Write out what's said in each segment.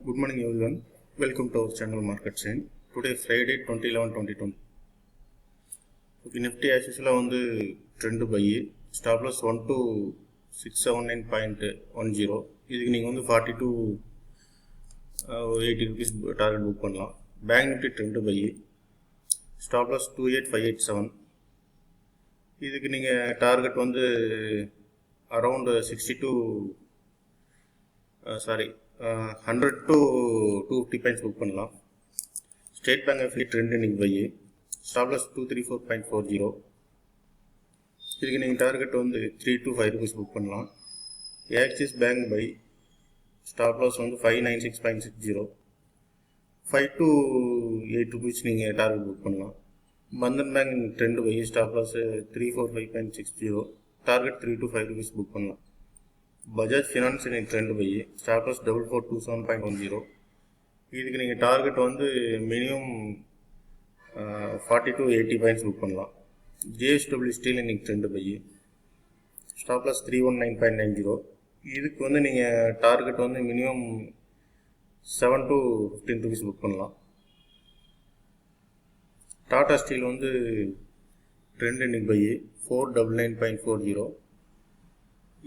Good morning everyone. Welcome to our channel Market Chain. Today Friday 20/11/2020. Okay, Nifty as usual வந்து trend buy. Stop loss 12679.10. இதுக்கு நீங்க வந்து 42 80 rupees target book பண்ணலாம். Bank Nifty trend buy. Stop loss 28587. இதுக்கு நீங்க target வந்து around 62 100 to 250 points book பண்ணலாம். State Bank of trend இன்னைக்கு buy. Stop loss 234.40. இதுக்கு நீங்க டார்கெட் வந்து 3 to 5 rupees book பண்ணலாம். Axis Bank buy. Stop loss வந்து 596.60. 5 to 8 rupees நீங்க டார்கெட் book பண்ணலாம். Bandhan Bank trend buy. Stop loss 345.60. Target 3 to 5 rupees book பண்ணலாம். Bajaj Finance in trend buy. Stop loss 4427.10. இதுக்கு நீங்க டார்கெட் வந்து minimum 40 to 80 points book பண்ணலாம். JSW Steel இன்னைக்கு trend buy. Stop loss 319.90. இதுக்கு வந்து நீங்க டார்கெட் வந்து மினிமம் 7 to 15 rupees புக் பண்ணலாம். Tata Steel வந்து trend இன்னைக்கு buy 499.40.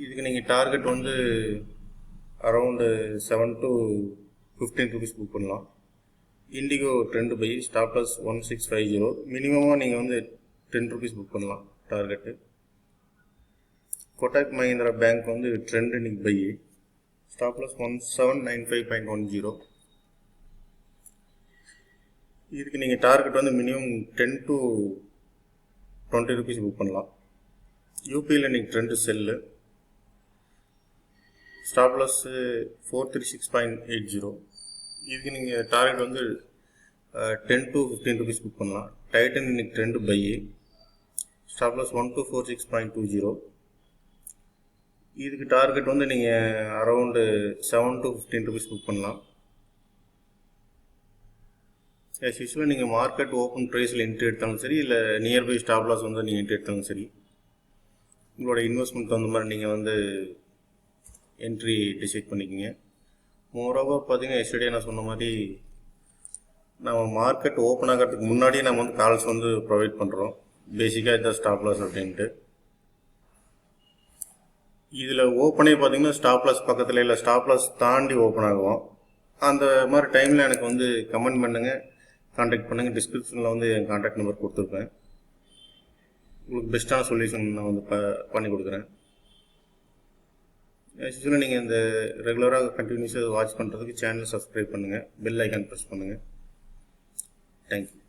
இதுக்கு நீங்கள் டார்கெட் வந்து அரவுண்டு 7 to 15 rupees புக் பண்ணலாம். IndiGo trend buy. Stop loss 1650. மினிமமாக நீங்கள் வந்து 10 rupees புக் பண்ணலாம் டார்கெட்டு. கோட்டாக் மஹிந்திரா பேங்க் வந்து ட்ரெண்ட் இன்னைக்கு பை. Stop loss 1795.10. இதுக்கு நீங்கள் டார்கெட் வந்து மினிமம் 10 to 20 rupees புக் பண்ணலாம். யூபியில் இன்னைக்கு ட்ரெண்ட் செல்லு. Stop loss 436.80. இதுக்கு நீங்கள் டார்கெட் வந்து 10 to 15 rupees புக் பண்ணலாம். டைட்டன் இன்னைக்கு ட்ரெண்ட் பை. Stop loss 1246.20. இதுக்கு டார்கெட் வந்து நீங்கள் அரவுண்டு 7 to 15 rupees புக் பண்ணலாம். ஆஸ் யூஸ்வலாக நீங்கள் மார்க்கெட் ஓப்பன் ப்ரைஸில் என்ட்ரி எடுத்தாலும் சரி, இல்லை நியர்பை ஸ்டாப் லாஸ் வந்து நீங்கள் என்ட்ரி எடுத்தாலும் சரி, உங்களோட இன்வெஸ்ட்மெண்ட் தகுந்த மாதிரி நீங்கள் வந்து என்ட்ரி டிசைட் பண்ணிக்கோங்க. மோரோவர் பார்த்தீங்கன்னா எஸ்டர்டே நான் சொன்ன மாதிரி நம்ம மார்க்கெட் ஓப்பன் ஆகிறதுக்கு முன்னாடியே நம்ம வந்து கால்ஸ் வந்து ப்ரொவைட் பண்ணுறோம். பேசிக்காக இதான் ஸ்டாப் லாஸ் அப்படின்ட்டு. இதில் ஓப்பனே பார்த்தீங்கன்னா ஸ்டாப் லாஸ் பக்கத்தில் இல்லை ஸ்டாப் லாஸ் தாண்டி ஓப்பன் ஆகும். அந்த மாதிரி டைமில் எனக்கு வந்து கமெண்ட் பண்ணுங்கள், கான்டாக்ட் பண்ணுங்கள். டிஸ்கிரிப்ஷனில் வந்து என் கான்டாக்ட் நம்பர் கொடுத்துருப்பேன். உங்களுக்கு பெஸ்ட்டான சொல்யூஷன் நான் வந்து பண்ணி கொடுக்குறேன். ஆக்சுவலாக நீங்கள் இந்த ரெகுலராக கண்டினியூஸாக வாட்ச் பண்ணுறதுக்கு சேனல் சப்ஸ்கிரைப் பண்ணுங்கள், பெல் ஐக்கான் ப்ரெஸ் பண்ணுங்கள். தேங்க்யூ.